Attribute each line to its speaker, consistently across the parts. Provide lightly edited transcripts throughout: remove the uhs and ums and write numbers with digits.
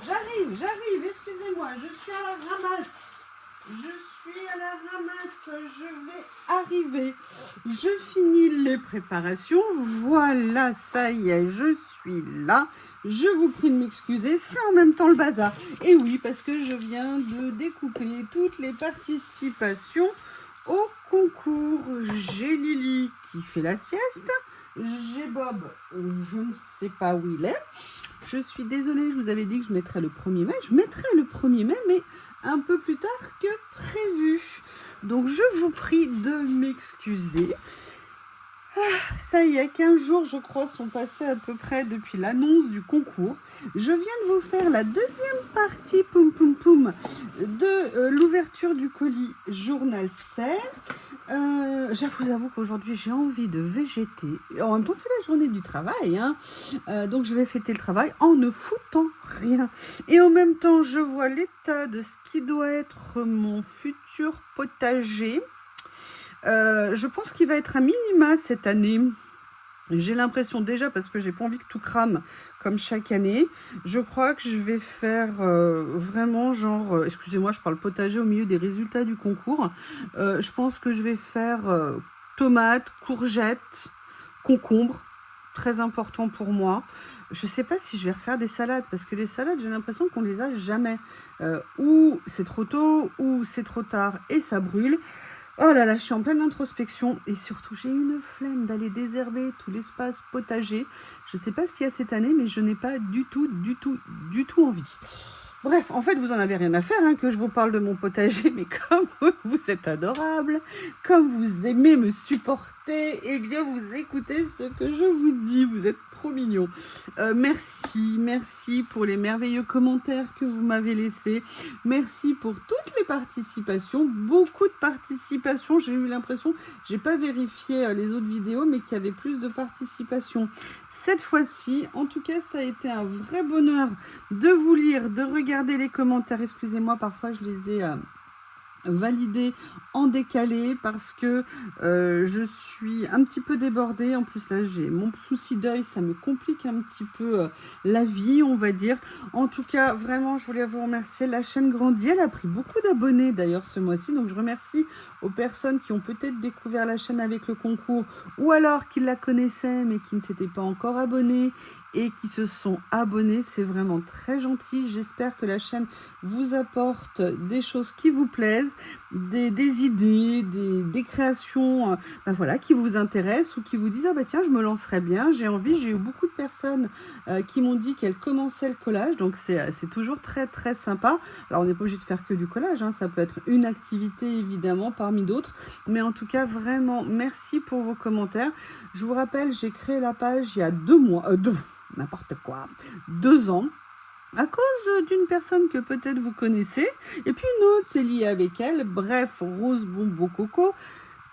Speaker 1: J'arrive, excusez-moi, je suis à la ramasse. Je vais arriver. Je finis les préparations. Voilà, ça y est, je suis là. Je vous prie de m'excuser, c'est en même temps le bazar. Et oui, parce que je viens de découper toutes les participations au concours. J'ai Lily qui fait la sieste. J'ai Bob, je ne sais pas où il est. Je suis désolée, je vous avais dit que je mettrais le 1er mai. Je mettrai le 1er mai, mais un peu plus tard que prévu. Donc, je vous prie de m'excuser. Ça y est, 15 jours, je crois, sont passés à peu près depuis l'annonce du concours. Je viens de vous faire la deuxième partie, de l'ouverture du colis Journal C. Je vous avoue qu'aujourd'hui, j'ai envie de végéter. En même temps, c'est la journée du travail, hein. Donc, je vais fêter le travail en ne foutant rien. Et en même temps, je vois l'état de ce qui doit être mon futur potager. Je pense qu'il va être à minima cette année. J'ai l'impression déjà, parce que j'ai pas envie que tout crame comme chaque année, je crois que je vais faire vraiment genre, excusez-moi, je parle potager au milieu des résultats du concours. Je pense que je vais faire tomates, courgettes, concombres, très important pour moi. Je sais pas si je vais refaire des salades, parce que les salades, j'ai l'impression qu'on les a jamais. Ou c'est trop tôt, ou c'est trop tard, et ça brûle. Oh là là, je suis en pleine introspection et surtout j'ai une flemme d'aller désherber tout l'espace potager. Je ne sais pas ce qu'il y a cette année, mais je n'ai pas du tout envie. Bref, en fait, vous en avez rien à faire hein, que je vous parle de mon potager, mais comme vous êtes adorable, comme vous aimez me supporter, eh bien vous écoutez ce que je vous dis. Vous êtes trop mignons. Merci pour les merveilleux commentaires que vous m'avez laissés. Merci pour toutes les participations, beaucoup de participations. J'ai eu l'impression, j'ai pas vérifié les autres vidéos, mais qu'il y avait plus de participations cette fois-ci. En tout cas, ça a été un vrai bonheur de vous lire, de regarder les commentaires. Excusez-moi, parfois je les ai validé en décalé parce que je suis un petit peu débordée. En plus là j'ai mon souci d'œil, ça me complique un petit peu la vie, on va dire. En tout cas vraiment je voulais vous remercier, la chaîne grandit, elle a pris beaucoup d'abonnés d'ailleurs ce mois-ci, donc je remercie aux personnes qui ont peut-être découvert la chaîne avec le concours ou alors qui la connaissaient mais qui ne s'étaient pas encore abonnés et qui se sont abonnés. C'est vraiment très gentil. J'espère que la chaîne vous apporte des choses qui vous plaisent, des idées, des créations voilà, qui vous intéressent ou qui vous disent « Ah bah tiens, je me lancerai bien, j'ai envie ». J'ai eu beaucoup de personnes qui m'ont dit qu'elles commençaient le collage, donc c'est toujours très très sympa. Alors on n'est pas obligé de faire que du collage, hein, ça peut être une activité évidemment parmi d'autres, mais en tout cas vraiment merci pour vos commentaires. Je vous rappelle, j'ai créé la page il y a 2 mois, n'importe quoi, 2 ans, à cause d'une personne que peut-être vous connaissez, et puis une autre, c'est lié avec elle. Bref, Rose Bombo Coco.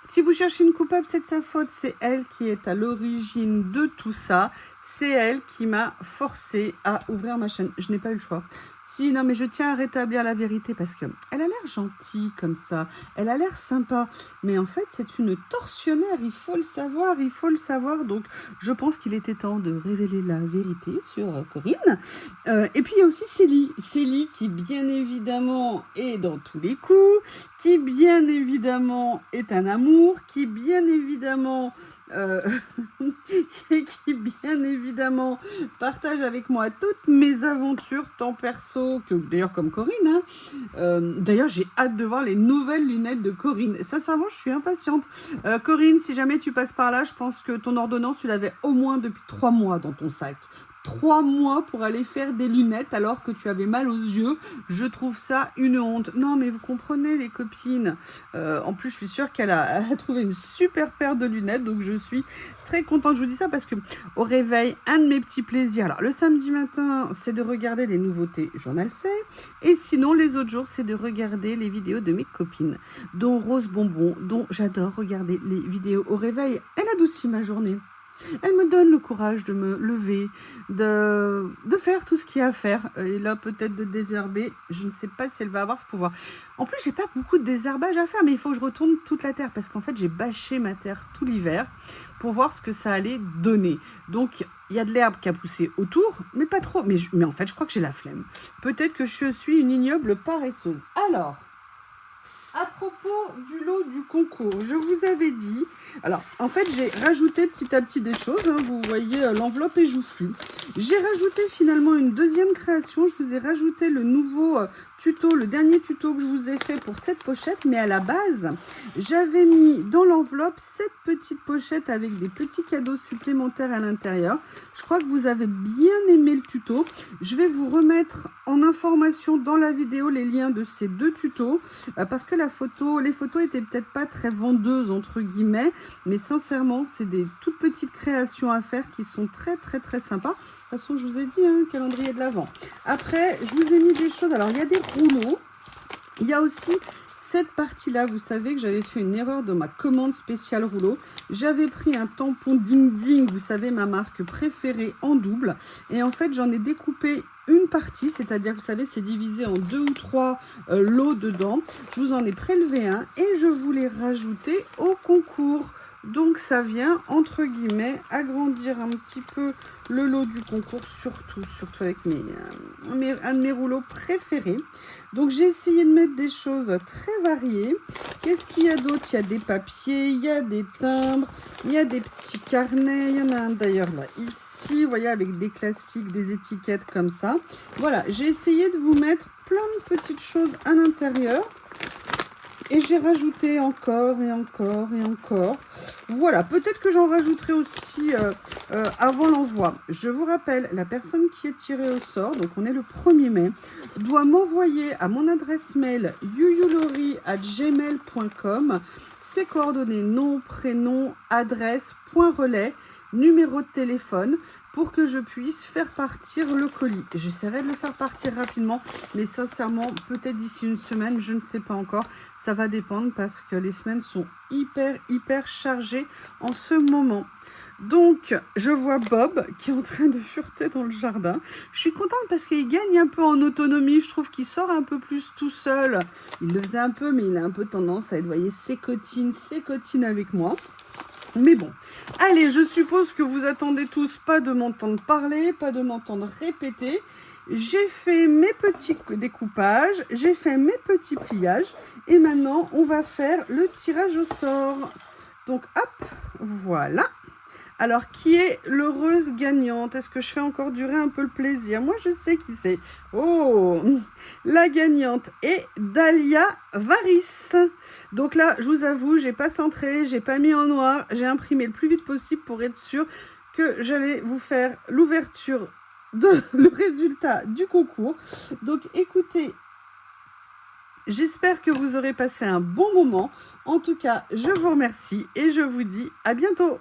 Speaker 1: Si vous cherchez une coupable, c'est de sa faute, c'est elle qui est à l'origine de tout ça. C'est elle qui m'a forcé à ouvrir ma chaîne. Je n'ai pas eu le choix. Si, non, mais je tiens à rétablir la vérité parce qu'elle a l'air gentille comme ça. Elle a l'air sympa. Mais en fait, c'est une tortionnaire. Il faut le savoir, il faut le savoir. Donc, je pense qu'il était temps de révéler la vérité sur Corinne. Et puis, il y a aussi Célie. Célie qui, bien évidemment, est dans tous les coups. Qui, bien évidemment, est un amour. Qui, bien évidemment... qui bien évidemment partage avec moi toutes mes aventures tant perso que d'ailleurs comme Corinne hein. D'ailleurs j'ai hâte de voir les nouvelles lunettes de Corinne, sincèrement je suis impatiente. Corinne, si jamais tu passes par là, je pense que ton ordonnance tu l'avais au moins depuis 3 mois dans ton sac. 3 mois pour aller faire des lunettes alors que tu avais mal aux yeux. Je trouve ça une honte. Non, mais vous comprenez, les copines. En plus, je suis sûre qu'elle a trouvé une super paire de lunettes. Donc, je suis très contente. Je vous dis ça parce que au réveil, un de mes petits plaisirs. Alors, le samedi matin, c'est de regarder les nouveautés Journal C. Et sinon, les autres jours, c'est de regarder les vidéos de mes copines, dont Rose Bonbon, dont j'adore regarder les vidéos au réveil. Elle adoucit ma journée. Elle me donne le courage de me lever, de faire tout ce qu'il y a à faire. Et là, peut-être de désherber. Je ne sais pas si elle va avoir ce pouvoir. En plus, j'ai pas beaucoup de désherbage à faire, mais il faut que je retourne toute la terre. Parce qu'en fait, j'ai bâché ma terre tout l'hiver pour voir ce que ça allait donner. Donc, il y a de l'herbe qui a poussé autour, mais pas trop. Mais en fait, je crois que j'ai la flemme. Peut-être que je suis une ignoble paresseuse. Alors... à propos du lot du concours, je vous avais dit... Alors, en fait, j'ai rajouté petit à petit des choses. Hein, vous voyez, l'enveloppe est joufflue. J'ai rajouté finalement une deuxième création. Je vous ai rajouté le nouveau tuto, le dernier tuto que je vous ai fait pour cette pochette. Mais à la base, j'avais mis dans l'enveloppe cette petite pochette avec des petits cadeaux supplémentaires à l'intérieur. Je crois que vous avez bien aimé le tuto. Je vais vous remettre en information dans la vidéo les liens de ces deux tutos. Parce que les photos étaient peut-être pas très vendeuses entre guillemets, mais sincèrement c'est des toutes petites créations à faire qui sont très très très sympas. De toute façon je vous ai dit, hein, calendrier de l'Avent. Après je vous ai mis des choses, alors il y a des rouleaux, il y a aussi cette partie-là, vous savez que j'avais fait une erreur de ma commande spéciale rouleau. J'avais pris un tampon Ding Ding, vous savez, ma marque préférée, en double. Et en fait, j'en ai découpé une partie, c'est-à-dire, vous savez, c'est divisé en 2 ou 3 lots dedans. Je vous en ai prélevé un et je vous l'ai rajouté au concours. Donc, ça vient, entre guillemets, agrandir un petit peu le lot du concours, surtout avec un de mes rouleaux préférés. Donc, j'ai essayé de mettre des choses très variées. Qu'est-ce qu'il y a d'autre? Il y a des papiers, il y a des timbres, il y a des petits carnets. Il y en a un d'ailleurs là, ici, vous voyez, avec des classiques, des étiquettes comme ça. Voilà, j'ai essayé de vous mettre plein de petites choses à l'intérieur. Et j'ai rajouté encore et encore et encore. Voilà, peut-être que j'en rajouterai aussi avant l'envoi. Je vous rappelle, la personne qui est tirée au sort, donc on est le 1er mai, doit m'envoyer à mon adresse mail yuyulori@gmail.com ses coordonnées, nom, prénom, adresse, point relais, numéro de téléphone pour que je puisse faire partir le colis. J'essaierai de le faire partir rapidement, mais sincèrement, peut-être d'ici une semaine, je ne sais pas encore. Ça va dépendre parce que les semaines sont hyper chargées en ce moment. Donc, je vois Bob qui est en train de fureter dans le jardin. Je suis contente parce qu'il gagne un peu en autonomie. Je trouve qu'il sort un peu plus tout seul. Il le faisait un peu, mais il a un peu tendance à être, vous voyez, sécotine avec moi. Mais bon, allez, je suppose que vous attendez tous pas de m'entendre parler, pas de m'entendre répéter. J'ai fait mes petits découpages, j'ai fait mes petits pliages et maintenant on va faire le tirage au sort. Donc hop, voilà. Alors, qui est l'heureuse gagnante? Est-ce que je fais encore durer un peu le plaisir? Moi, je sais qui c'est. Oh, la gagnante est Dalia Varis. Donc là, je vous avoue, j'ai pas centré, j'ai pas mis en noir. J'ai imprimé le plus vite possible pour être sûr que j'allais vous faire l'ouverture le résultat du concours. Donc, écoutez, j'espère que vous aurez passé un bon moment. En tout cas, je vous remercie et je vous dis à bientôt.